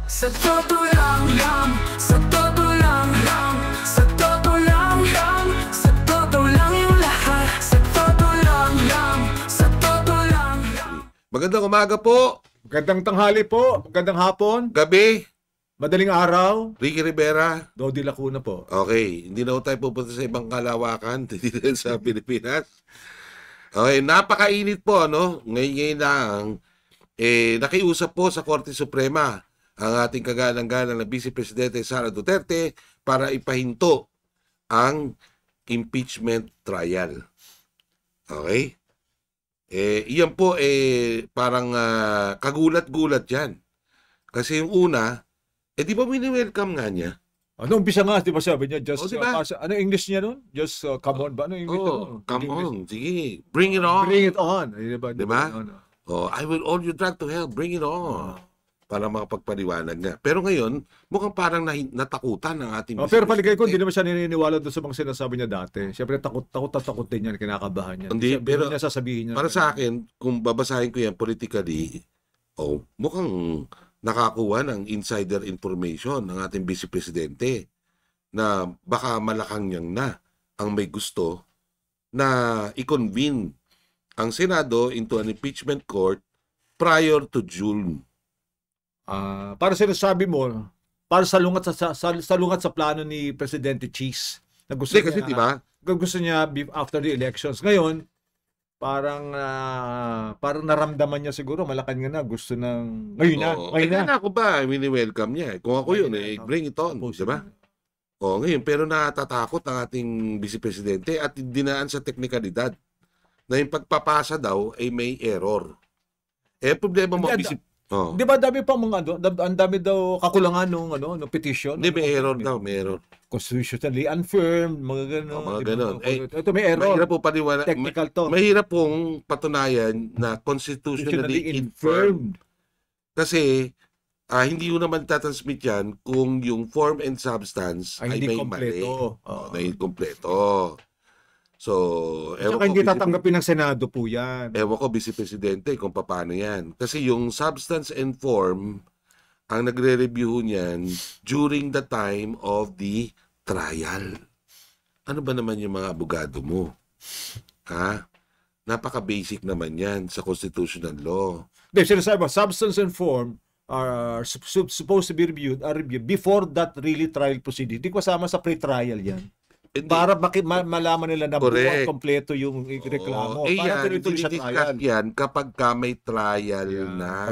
Sa totoo lang, sa totoo lang, sa totoo lang, sa totoo lang yung lahat. Sa totoo lang, sa totoo lang. Magandang umaga po, Magandang tanghali po, magandang hapon, gabi, madaling araw, Ricky Rivera. Dodi Lacuna po. Okay, hindi na ho tayo pupunta sa ibang kalawakan dito sa Pilipinas. Okay, napakainit po, ano? Ngayon lang, nakiusap po sa Korte Suprema ang ating kagalang-galang na Vice Presidente Sara Duterte para ipahinto ang impeachment trial. Okay? Iyan po, parang kagulat-gulat yan. Kasi yung una, di ba wini-welcome nga niya? Ano, umpisa nga, di ba sabi niya, just, diba? ano English niya nun? Just, come on ba? Ano English Come on, sige. Bring it on. Bring it on. Diba? I will all you drag to hell. Bring it on. Para makapagpaliwanag nga. Pero ngayon, mukhang parang natakutan ng ating pero paligay ko, hindi naman siya naniniwala doon sa mga sinasabi niya dati. Siyempre, takot din yan, kinakabahan niya. Hindi, pero niya sasabihin niya. Para sa akin, kung babasahin ko yan politically, mukhang nakakuha ng insider information ng ating Vice Presidente na baka malakang niyang na ang may gusto na i-convene ang Senado into an impeachment court prior to June. Para sinasabi mo, para salungat sa plano ni Presidente Cheese. Na gusto Kasi niya, diba? Gusto niya after the elections. Ngayon, parang naramdaman niya siguro, malakan nga na, gusto ng ngayon na. Kaya ako ba, wini-welcome niya. Kung ako yun, bring it on. Diba? Ngayon, pero natatakot ang ating Vice Presidente at dinaan sa teknikalidad na yung pagpapasa daw ay may error. Problema mo, Di ba dami pa mga ang dami daw kakulangan nung petition? Hindi, may error daw, may error. Constitutionally unfirmed, mga gano'n. Mga gano'n. Ito may error. Mahirap po paliwanag. Technical to. Mahirap pong patunayan na constitutionally infirmed. Kasi, hindi ko naman tatransmit yan kung yung form and substance ay may mali. Na inkompleto. So, saka hindi tatanggapin ng Senado po yan. Ewan ko, Vice Presidente, kung paano yan. Kasi yung substance and form, ang nagre-review niyan during the time of the trial. Ano ba naman yung mga abogado mo? Napaka-basic naman yan sa constitutional law. Hindi, sinasabi ba, substance and form are supposed to be reviewed before that really trial proceeding. Hindi ko kasama sa pre-trial yan. Para malaman nila na buo at kompleto yung reklamo. Para tuloy-tuloy sa trial. Yan kapag may trial na.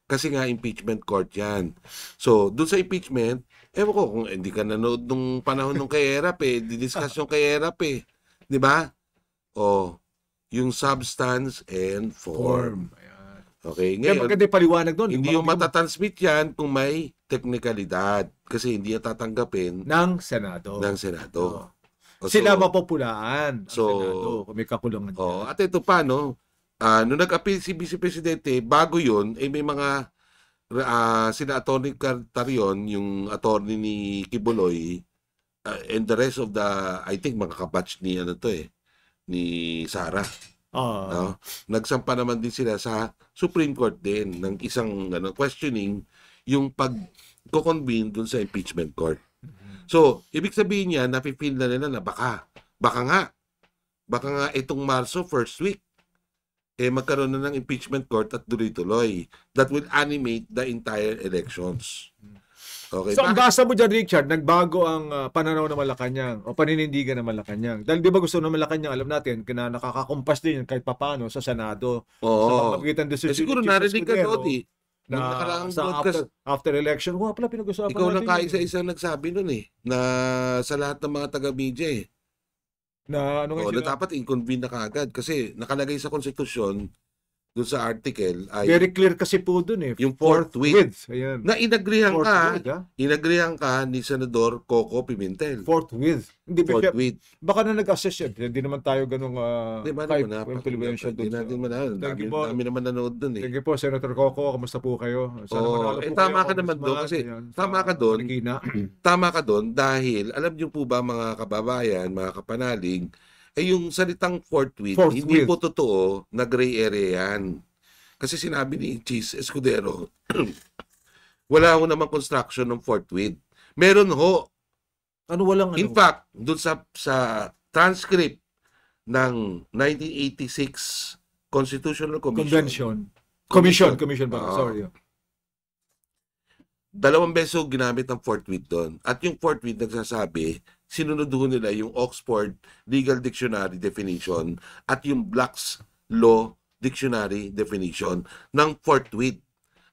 Kasi nga impeachment court yan. So, doon sa impeachment, ewan ko kung hindi ka nanood nung panahon nung kay Erap didiscuss yung kay Erap Di ba? Yung substance and form. Okay, ngayon, maganda paliwanag doon. Hindi yung matatransmit yan kung may teknikalidad. Kasi hindi yan tatanggapin ng Senado. Sila mapopulaan ang Senado kung may kakulangan dyan. At ito pa, nung nag-appeal si Vice Presidente, bago yun, may mga sila Atty. Cartarion, yung attorney ni Kibuloy, and the rest of the, I think, mga kabatch ni, ni Sara. Nagsampa naman din sila sa Supreme Court din ng isang questioning yung pag-convene dun sa impeachment court. So, ibig sabihin niya, napi-feel na nila na baka nga itong Marso, first week, magkaroon na ng impeachment court at tuloy-tuloy. That will animate the entire elections. Okay, so, ang gasa mo dyan, Richard, nagbago ang pananaw ng Malacanang o paninindigan ng Malacanang. Dahil di ba gusto ng Malacanang, alam natin, nakakakumpas din kahit papano sa Senado. Sa pamagitan doon sa siguro narinig ka, Dodi. Na sa after election, pala pinag-usapan ikaw lang kaisa-isa nagsabi nun na sa lahat ng mga taga-media na na dapat i-convene na kaagad kasi nakalagay sa konstitusyon doon sa article ay very clear kasi po doon yung forthwith. Ayan. Na inagrihan ka ni Senador Coco Pimentel. Forthwith. Hindi baka na nag-assess yan. Hindi naman tayo ganung influential doon. Dami naman nanood doon Thank you po, Senator Coco. Kamusta po kayo? Tama ka naman doon kasi tama ka doon dahil alam niyo po ba mga kababayan, mga kapanalig, yung salitang forthwith, hindi po totoo na gray area yan. Kasi sinabi ni Cheese Escudero Wala ho naman construction ng Fort Worth. Meron ho. Ano walang In fact, doon sa transcript ng 1986 Constitutional Commission ba? Sorry. 2 beses ginamit ang Fort Worth doon. At yung Fort Worth nagsasabi, sinunod ho nila yung Oxford Legal Dictionary definition at yung Black's Law Dictionary definition ng Fort Worth.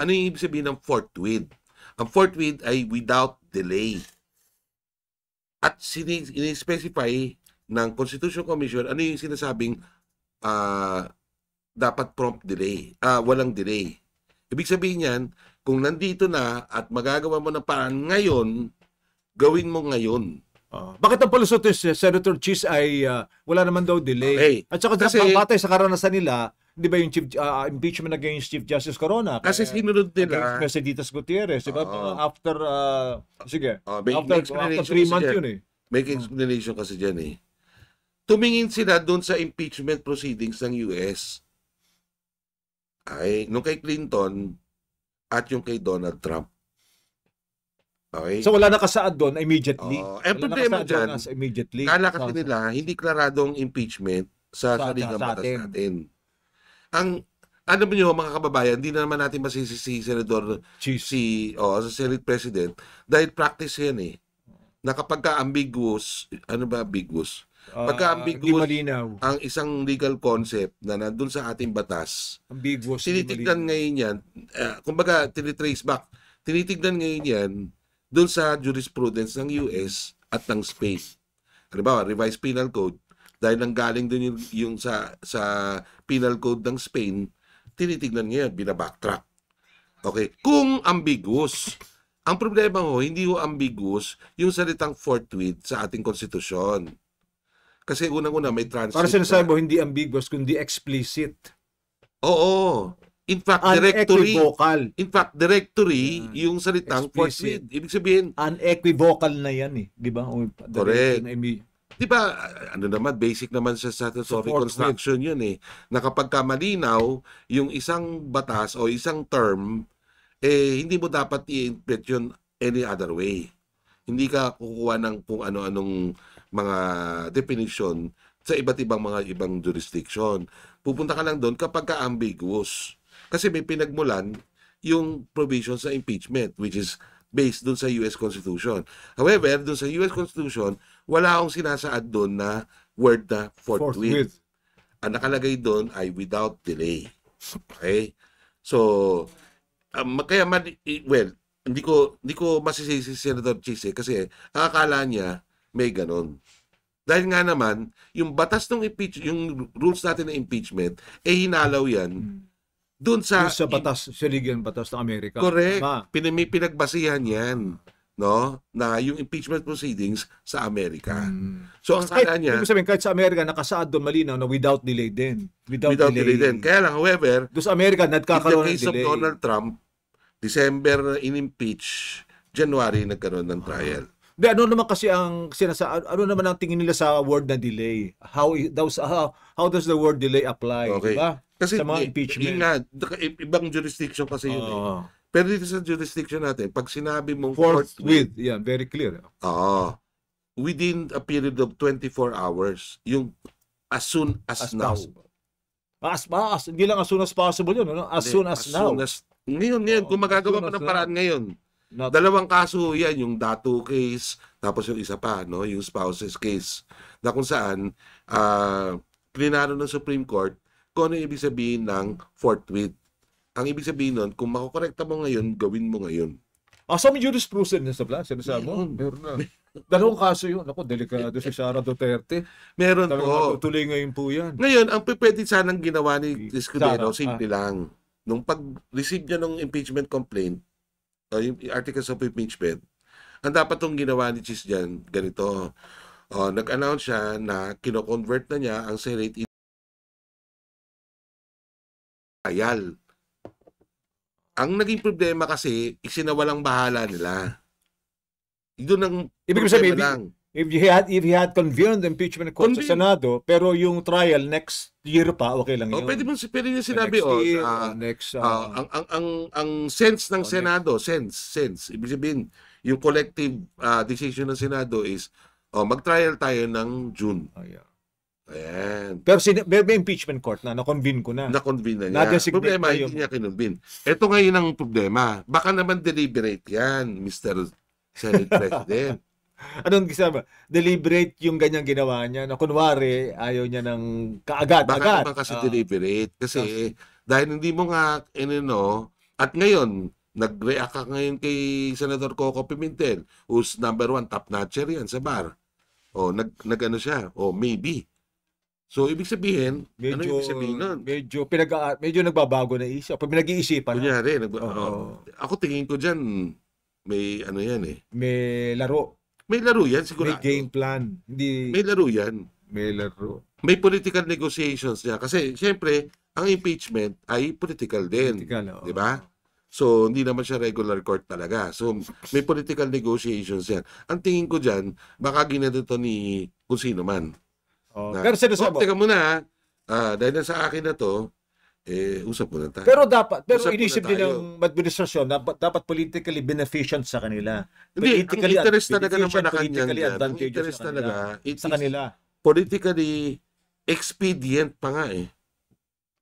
Ano yung ibig sabihin ng Fort Worth? Ang Fort Worth ay without delay. At ini-specify ng Constitution Commission ano yung sinasabing dapat prompt delay, walang delay. Ibig sabihin yan, kung nandito na at magagawa mo ng paraan ngayon, gawin mo ngayon. Bakit ang palusot ni Senator Cheese ay wala naman daw delay? Okay. At saka batay sa karanasan nila, di ba yung impeachment against Chief Justice Corona? Kasi sinunod nila. Mercedes Gutierrez, di ba? After, sige, may after 3 months yun eh. May explanation kasi dyan eh. Tumingin sila doon sa impeachment proceedings ng US. Nung kay Clinton at yung kay Donald Trump. Okay? So wala nakasaad doon immediately. Problema dyan, immediately. kala kasi nila, hindi klaradong impeachment sa sariling batas natin. Ano ba nyo mga kababayan, hindi na naman natin masisisi Senador sa Senate President dahil practice yan eh. Na kapag ka-ambiguous, ano ba ambiguous? Pagka-ambiguous ang isang legal concept na nandun sa ating batas, ambiguous, tinitignan ngayon yan, kumbaga tinitrace back, tinitignan ngayon yan dun sa jurisprudence ng US at ng Spain. Halimbawa, Revised Penal Code, dahil nanggaling dun yung sa Penal Code ng Spain, tinitignan ngayon, binabacktrack. Okay, kung ambiguous, ang problema ho, hindi ho ambiguous yung salitang forthwith sa ating konstitusyon. Kasi unang-una may transcript. Para sinasabi mo, hindi ambiguous, kundi explicit. Oo. In fact, unequivocal. directory yung salitang forthwith. Ibig sabihin, unequivocal na yan eh. Di ba? Correct. Di ba, ano naman, basic naman sa statutory construction yun eh. Na kapag malinaw yung isang batas o isang term, hindi mo dapat i-interpret yun any other way. Hindi ka kukuha ng kung ano-anong mga definition sa iba't ibang jurisdiction. Pupunta ka lang doon kapag ka-ambiguous. Kasi may pinagmulan yung provision sa impeachment, which is based doon sa US Constitution. However, doon sa US Constitution, wala akong sinasaad doon na word na forthwith. Ang nakalagay doon ay without delay. Okay? So, hindi ko masisisi si Senator Cheese kasi ang akala niya may ganon. Dahil nga naman, yung batas ng yung rules natin ng impeachment, hinalaw yan doon sa batas, saligan batas ng Amerika. Correct. May pinagbasihan yan, no? Na yung impeachment proceedings sa Amerika. So ang akala niya, ibig sabihin, kahit sa Amerika nakasaad doon malinaw na without delay din. Without delay din. Kaya lang, however, doon sa Amerika nagkakaroon ng delay. In the case of Donald Trump, December in-impeach, January nagkaroon ng trial. Ano naman kasi ang ano naman ang tingin nila sa word na delay? How does the word delay apply? Okay. Diba? Kasi sa mga impeachment. Ibang jurisdiction kasi yun eh. Pero dito sa jurisdiction natin, pag sinabi mong forthwith, yan, very clear. Within a period of 24 hours, yung as soon as now. Hindi lang as soon as possible yun, no? As soon as now. Ngayon, kung magagawa mo ng paraan ngayon. Dalawang kaso yan, yung Datu case, tapos yung isa pa, no, yung spouses case, na kung saan, klinaro ng Supreme Court kung ano ibig sabihin ng forthwith. Ang ibig sabihin nun, kung makokorekta mo ngayon, gawin mo ngayon. So may jurisprudence sa plan, sinasabi mo? Meron na. Dalawang kaso yun. Ako, delikado si Sara Duterte. Meron po. Tuloy ngayon po yan. Ngayon, ang pwede sanang ginawa ni Escudero, simple lang. Nung pag-receive niya ng impeachment complaint, yung articles of impeachment, ang dapat tong ginawa ni Chis dyan, ganito. Nag-announce siya na kino-convert na niya ang Senate trial. Ang naging problema kasi, isinawalang bahala nila. Doon ang ibig sabihin, If he had convened the impeachment court sa Senado, pero yung trial next year pa, okay lang yun. Pwede niya sinabi, next ang sense ng Senado, sense. Ibig sabihin, yung collective decision ng Senado is, mag-trial tayo ng June. Yeah. Ayan. Pero may impeachment court na-convene ko na. Na-convene na niya. Problema, hindi niya kinonvene. Ito ngayon ang problema. Baka naman deliberate yan, Mr. Senate President. Anong gisama? Deliberate yung ganyang ginawa niya na kunwari ayaw niya ng kaagad. Baka naman kasi deliberate. Kasi dahil hindi mo nga at ngayon, nag-react ka ngayon kay Senator Coco Pimentel, who's number 1 top notcher yan sa bar. Nag-ano siya? Maybe. So, ibig sabihin, ano ibig sabihin nun? Medyo nagbabago na isip. Pag pinag-iisipan. Kunyari, ako tingin ko dyan, may ano yan eh. May laro. May laro yan, siguro. May game plan. May laro yan. May laro. May political negotiations niya. Kasi, syempre, ang impeachment ay political din. Di ba? So, hindi naman siya regular court talaga. So, may political negotiations yan. Ang tingin ko dyan, baka ginadito ni kung sino man. Pero sinasabi. Teka muna, dahil na sa akin na to, usap muna tayo. Pero inisip din ng administrasyon, dapat politically beneficent sa kanila. Hindi, ang interest talaga ng Malacanang yan. Ang interest talaga, sa kanila. Politically expedient pa nga eh.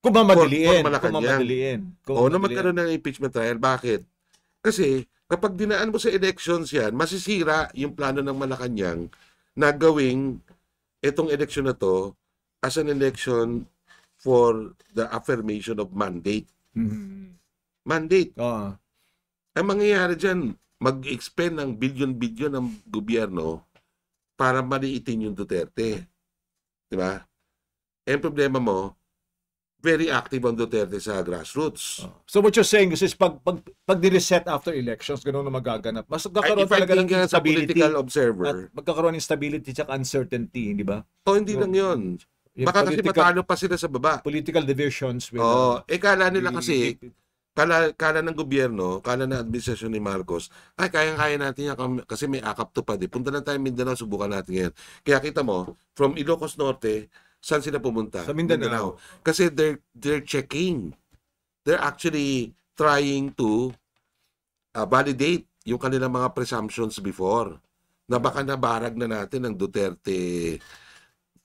Kung mamadaliin. Na magkaroon ng impeachment trial. Bakit? Kasi, kapag dinaan mo sa elections yan, masisira yung plano ng Malacanang na gawing itong election na to as an election for the affirmation of mandate. Mandate. Ang mangyayari dyan, mag-expend ng billion-billion ng gobyerno para maliitin yung Duterte. Diba? Ang problema mo, very active ang Duterte sa grassroots. So what you're saying is pag di-reset after elections, gano'n na magaganap. Mas magkakaroon talaga ng instability. Political observer. Magkakaroon ng instability at uncertainty, di ba? Hindi lang yun. Baka kasi matalo pa sila sa baba. Political divisions. Kala nila kasi, kala ng gobyerno, kala ng administrasyon ni Marcos, kaya natin yan kasi may akap to pa. Punta na tayo Mindanao, subukan natin yan. Kaya kita mo, from Ilocos Norte, saan sila pumunta? Sa Mindanao. Kasi they're checking. They're actually trying to validate yung kanilang mga presumptions before na baka nabarag na natin ng Duterte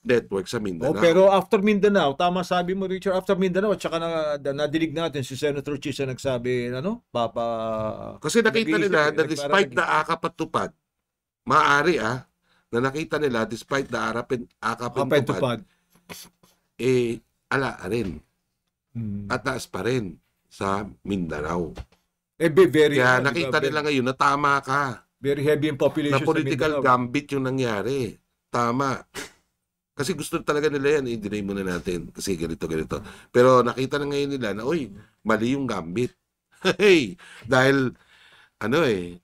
network sa Mindanao. Pero after Mindanao, tama sabi mo Richard, after Mindanao, at saka nadinig natin si Senator Chisa nagsabi, kasi nakita nila na despite na akap at tupad, maaari na nakita nila despite na akap at tupad, ala rin. At taas pa rin sa Mindanao. Kaya nakita nila ngayon na tama ka. Very heavy in population na political gambit yung nangyari. Tama. Kasi gusto talaga nila yan, i-delay muna natin. Kasi ganito. Pero nakita na ngayon nila na, mali yung gambit. Dahil,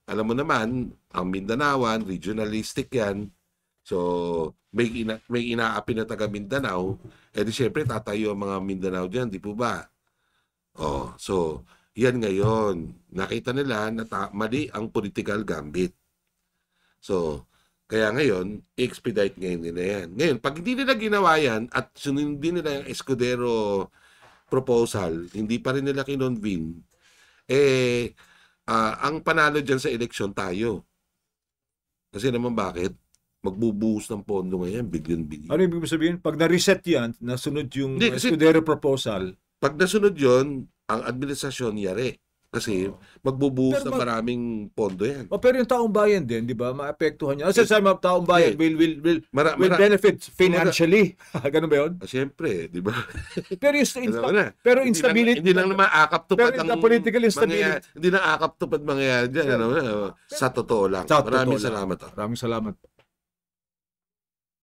alam mo naman, ang Mindanaoan, regionalistic yan. So, may inaapi na taga Mindanao. Di syempre, tatayo ang mga Mindanao dyan, di po ba? So, yan ngayon. Nakita nila na mali ang political gambit. So, kaya ngayon, expedite ngayon nila yan. Ngayon, pag hindi nila ginawa yan at sunundin nila yung Escudero proposal, hindi pa rin nila kinonvene, ang panalo dyan sa eleksyon tayo. Kasi naman bakit? Magbubuhos ng pondo ngayon, billion-billion. Ano ibig sabihin? Pag na-reset yan, nasunod yung Escudero proposal. Pag nasunod yun, ang administrasyon yari. Kasi magbubuhos ng maraming pondo yan. Pero yung taong bayan din, di ba? Maapektuhan niya. Kasi sa mga taong bayan will benefit financially. Ganun ba yun? Siyempre, di ba? Pero instability. Hindi lang naman akap tupad ang political instability. Hindi lang akap tupad mangyayari dyan. Sa totoo lang. Maraming salamat. Maraming salamat.